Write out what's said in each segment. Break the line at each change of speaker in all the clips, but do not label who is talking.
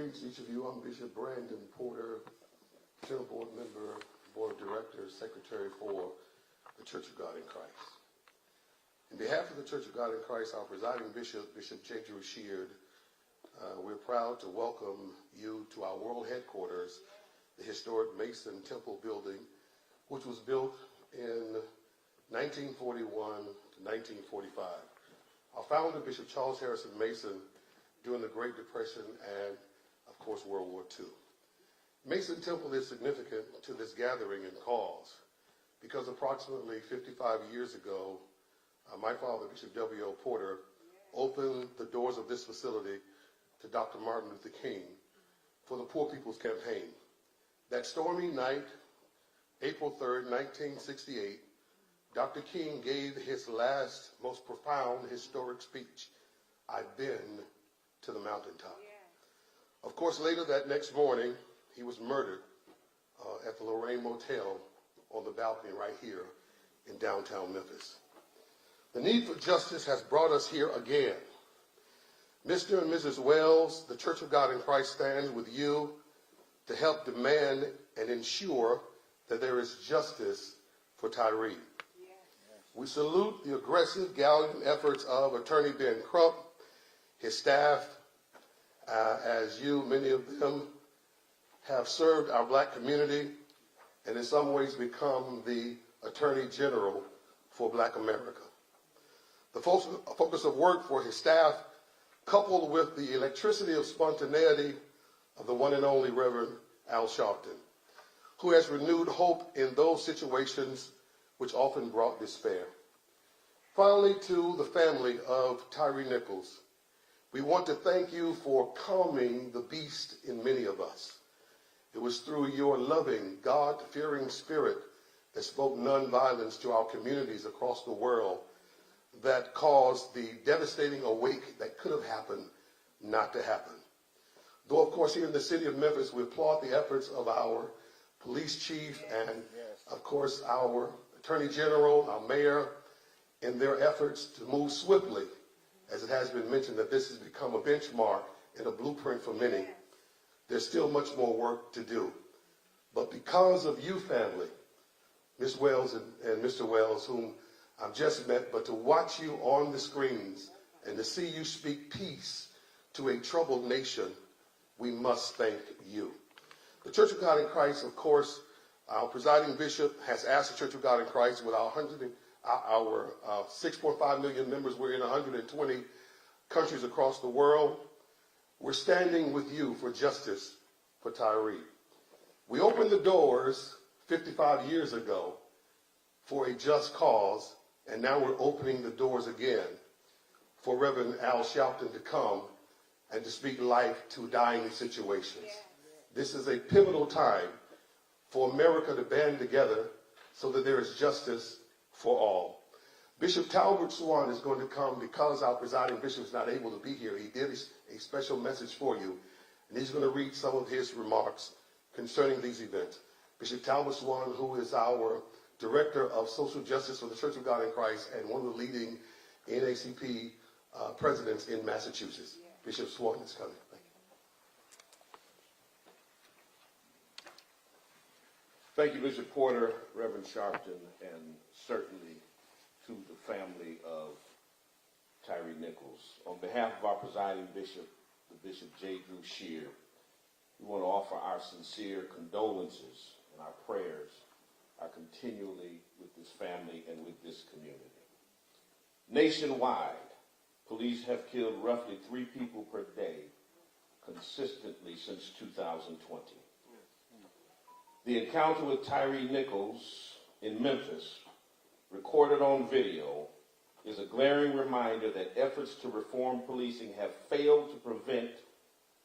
Greetings to each of you. I'm Bishop Brandon Porter, General Board Member, Board of Directors, Secretary for the Church of God in Christ. In behalf of the Church of God in Christ, our presiding bishop, Bishop J. Drew Sheard, we're proud to welcome you to our world headquarters, the historic Mason Temple building, which was built in 1941 to 1945. Our founder, Bishop Charles Harrison Mason, during the Great Depression and, of course, World War II. Mason Temple is significant to this gathering and cause because approximately 55 years ago, my father, Bishop W.O. Porter, opened the doors of this facility to Dr. Martin Luther King for the Poor People's Campaign. That stormy night, April 3rd, 1968, Dr. King gave his last, most profound, historic speech, "I've been to the mountaintop." Yeah. Of course, later that next morning, he was murdered at the Lorraine Motel on the balcony right here in downtown Memphis. The need for justice has brought us here again. Mr. and Mrs. Wells, the Church of God in Christ stands with you to help demand and ensure that there is justice for Tyre. We salute the aggressive, gallant efforts of Attorney Ben Crump, his staff, as you, many of them, have served our black community and in some ways become the Attorney General for Black America. The focus of work for his staff, coupled with the electricity of spontaneity of the one and only Reverend Al Sharpton, who has renewed hope in those situations which often brought despair. Finally, to the family of Tyre Nichols, we want to thank you for calming the beast in many of us. It was through your loving, God-fearing spirit that spoke nonviolence to our communities across the world that caused the devastating awake that could have happened not to happen. Though, of course, here in the city of Memphis, we applaud the efforts of our police chief and, of course, our attorney general, our mayor, in their efforts to move swiftly. As it has been mentioned, that this has become a benchmark and a blueprint for many. There's still much more work to do. But because of you, family, Ms. Wells and Mr. Wells, whom I've just met, but to watch you on the screens and to see you speak peace to a troubled nation, we must thank you. The Church of God in Christ, of course, our presiding bishop has asked the Church of God in Christ with our 6.5 million members. We're in 120 countries across the world. We're standing with you for justice for Tyre. We opened the doors 55 years ago for a just cause, and now we're opening the doors again for Reverend Al Sharpton to come and to speak life to dying situations. Yeah. This is a pivotal time for America to band together so that there is justice for all. Bishop Talbert Swan is going to come because our presiding bishop is not able to be here. He did a special message for you, and he's going to read some of his remarks concerning these events. Bishop Talbot Swan, who is our Director of Social Justice for the Church of God in Christ and one of the leading NAACP presidents in Massachusetts. Yeah. Bishop Swan is coming.
Thank you, Bishop Porter, Reverend Sharpton, and certainly to the family of Tyre Nichols. On behalf of our presiding bishop, the Bishop J. Drew Sheard, we want to offer our sincere condolences and our prayers are continually with this family and with this community. Nationwide, police have killed roughly 3 people per day consistently since 2020. The encounter with Tyre Nichols in Memphis, recorded on video, is a glaring reminder that efforts to reform policing have failed to prevent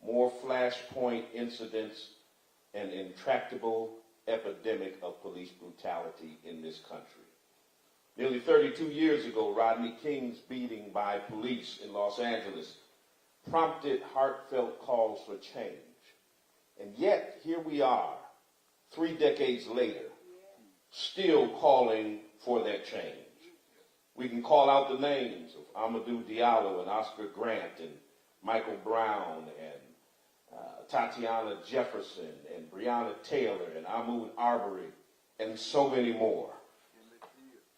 more flashpoint incidents and intractable epidemic of police brutality in this country. Nearly 32 years ago, Rodney King's beating by police in Los Angeles prompted heartfelt calls for change. And yet, here we are, 3 decades later, still calling for that change. We can call out the names of Amadou Diallo and Oscar Grant and Michael Brown and Tatiana Jefferson and Breonna Taylor and Ahmaud Arbery and so many more.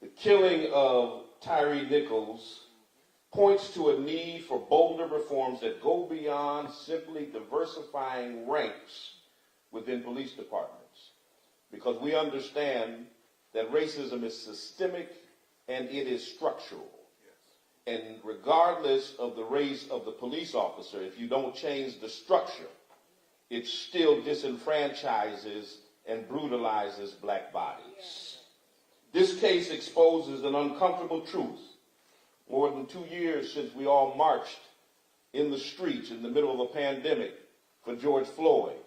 The killing of Tyre Nichols points to a need for bolder reforms that go beyond simply diversifying ranks within police departments, because we understand that racism is systemic and it is structural. And regardless of the race of the police officer, if you don't change the structure, it still disenfranchises and brutalizes black bodies. This case exposes an uncomfortable truth. More than 2 years since we all marched in the streets in the middle of a pandemic for George Floyd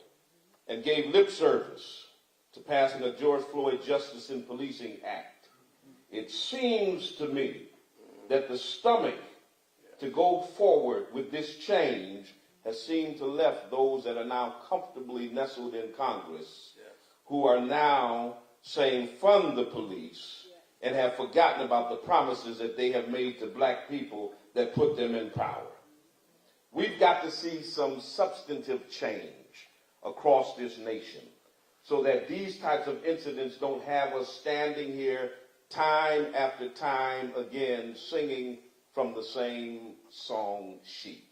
and gave lip service to passing a George Floyd Justice in Policing Act, it seems to me that the stomach to go forward with this change has seemed to left those that are now comfortably nestled in Congress, who are now saying fund the police, and have forgotten about the promises that they have made to black people that put them in power. We've got to see some substantive change across this nation so that these types of incidents don't have us standing here time after time again singing from the same song sheet.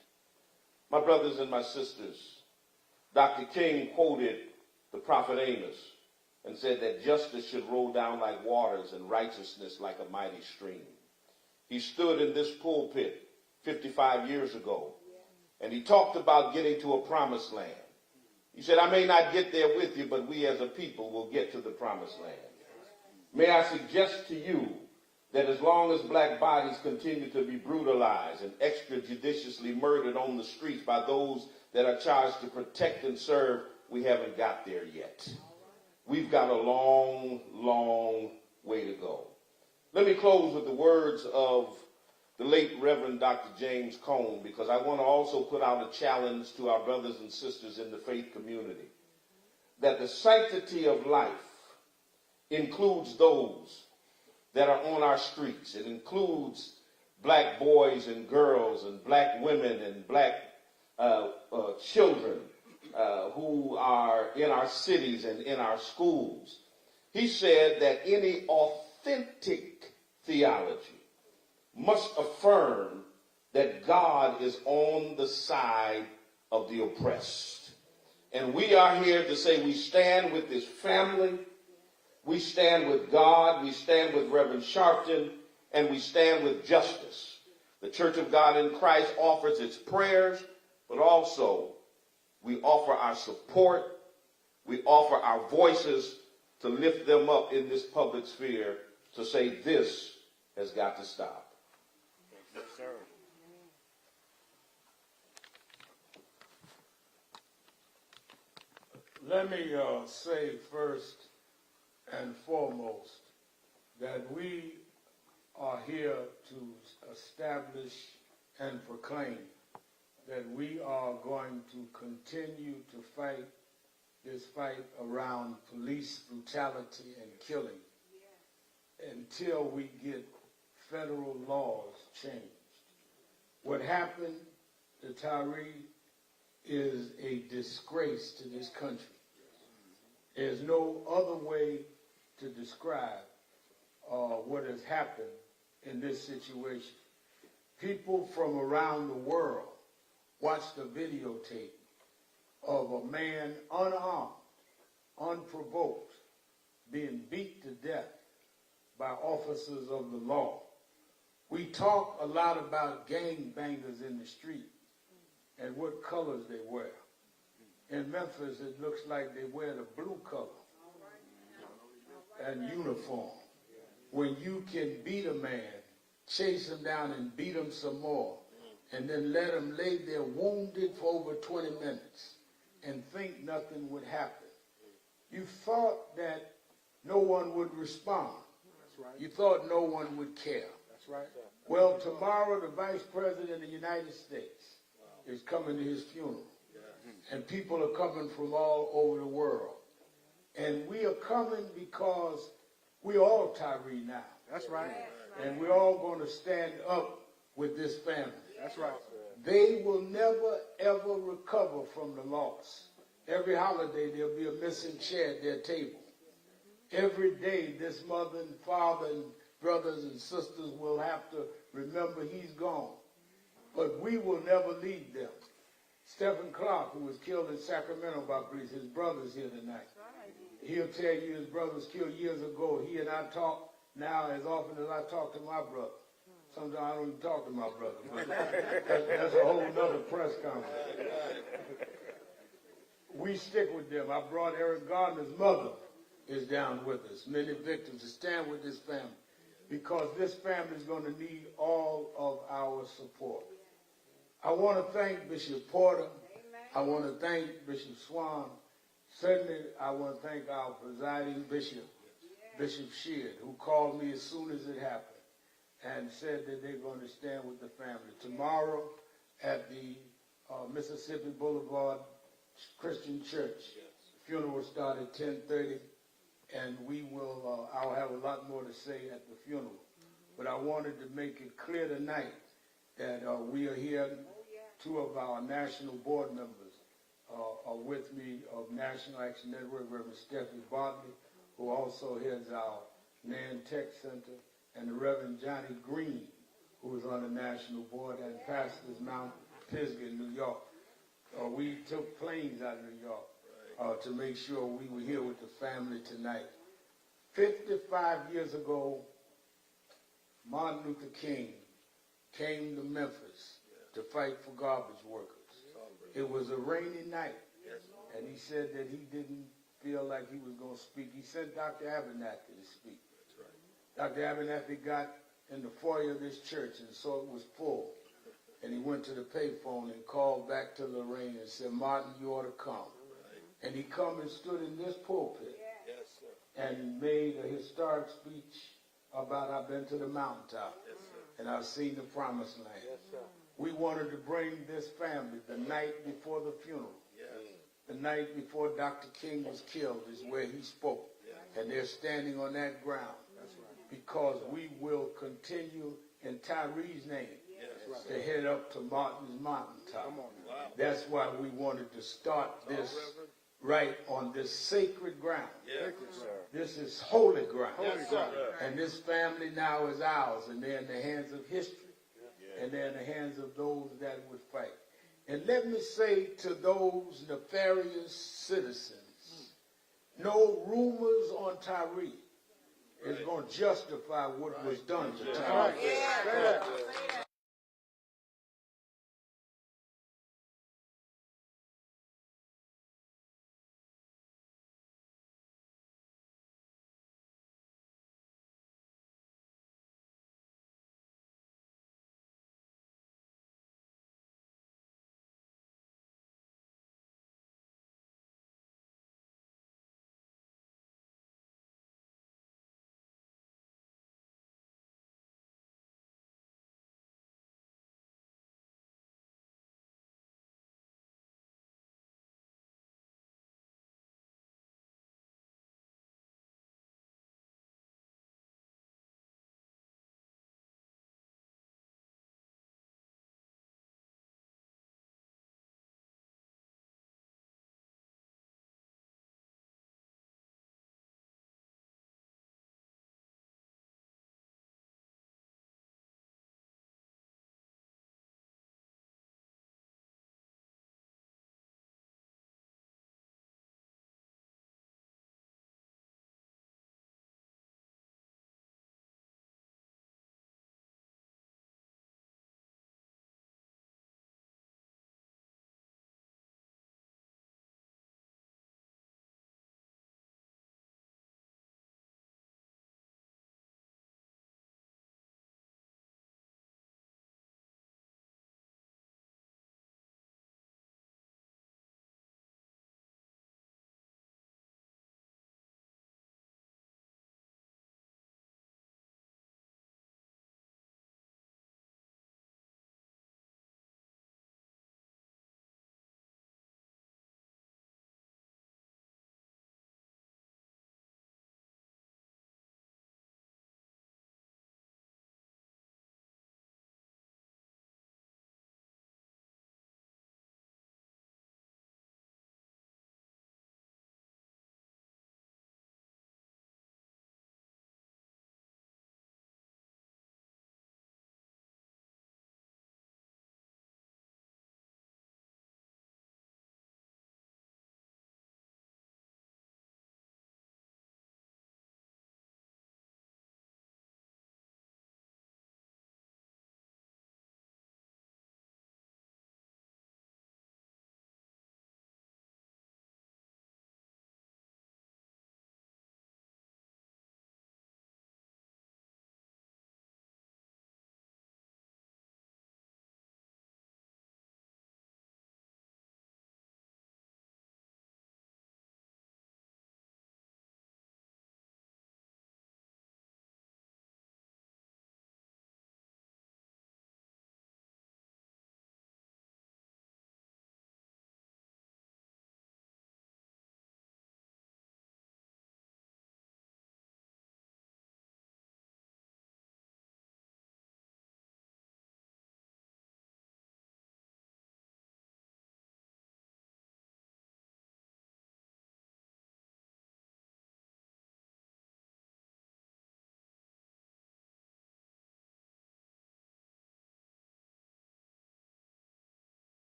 My brothers and my sisters, Dr. King quoted the prophet Amos and said that justice should roll down like waters and righteousness like a mighty stream. He stood in this pulpit 55 years ago, and he talked about getting to a promised land. He said, I may not get there with you, but we as a people will get to the promised land. May I suggest to you that as long as black bodies continue to be brutalized and extrajudiciously murdered on the streets by those that are charged to protect and serve, we haven't got there yet. We've got a long, long way to go. Let me close with the words of the late Reverend Dr. James Cone, because I want to also put out a challenge to our brothers and sisters in the faith community, that the sanctity of life includes those that are on our streets. It includes black boys and girls and black women and black children who are in our cities and in our schools. He said that any authentic theology must affirm that God is on the side of the oppressed. And we are here to say we stand with this family, we stand with God, we stand with Reverend Sharpton, and we stand with justice. The Church of God in Christ offers its prayers, but also we offer our support, we offer our voices to lift them up in this public sphere to say this has got to stop.
Yes, sir. Let me say first and foremost that we are here to establish and proclaim that we are going to continue to fight this fight around police brutality and killing until we get federal laws changed. What happened to Tyre is a disgrace to this country. There's no other way to describe what has happened in this situation. People from around the world watched a videotape of a man unarmed, unprovoked, being beat to death by officers of the law. We talk a lot about gangbangers in the street and what colors they wear. In Memphis, it looks like they wear the blue color and uniform. When you can beat a man, chase him down and beat him some more, and then let him lay there wounded for over 20 minutes and think nothing would happen. You thought that no one would respond. That's right. You thought no one would care. That's right. Well, tomorrow the Vice President of the United States is coming to his funeral. And people are coming from all over the world. And we are coming because we're all Tyre now. That's right. And we're all going to stand up with this family. That's right. They will never, ever recover from the loss. Every holiday, there'll be a missing chair at their table. Every day, this mother and father and brothers and sisters will have to remember he's gone. But we will never leave them. Stephen Clark, who was killed in Sacramento by police, his brother's here tonight. He'll tell you his brother was killed years ago. He and I talk now as often as I talk to my brother. Sometimes I don't even talk to my brother. But that's a whole nother press conference. We stick with them. I brought Eric Gardner's mother is down with us. Many victims to stand with this family because this family is going to need all of our support. I want to thank Bishop Porter. I want to thank Bishop Swan. Certainly, I want to thank our presiding bishop, Bishop Sheard, who called me as soon as it happened and said that they're going to stand with the family. Tomorrow at the Mississippi Boulevard Christian Church, the funeral will start at 10:30, and we will, I'll have a lot more to say at the funeral. But I wanted to make it clear tonight that we are here. Two of our national board members are with me of National Action Network, Reverend Stephanie Bartley, who also heads our NAN Tech Center, and the Reverend Johnny Green, who is on the national board and pastors Mount Pisgah in New York. We took planes out of New York to make sure we were here with the family tonight. 55 years ago, Martin Luther King came to Memphis to fight for garbage workers. It was a rainy night, and he said that he didn't feel like he was going to speak. He sent Dr. Abernathy to speak. Dr. Abernathy got in the foyer of this church and saw it was full. And he went to the payphone and called back to Lorraine and said, Martin, you ought to come. And he come and stood in this pulpit and made a historic speech about I've been to the mountaintop and I've seen the promised land. We wanted to bring this family the night before the funeral. The night before Dr. King was killed is where he spoke. And they're standing on that ground because we will continue in Tyre's name to head up to Martin's mountaintop. That's why we wanted to start this right on this sacred ground. This is holy ground. And this family now is ours, and they're in the hands of history. And they're in the hands of those that would fight. And let me say to those nefarious citizens, no rumors on Tyre is going to justify what was done to Tyre.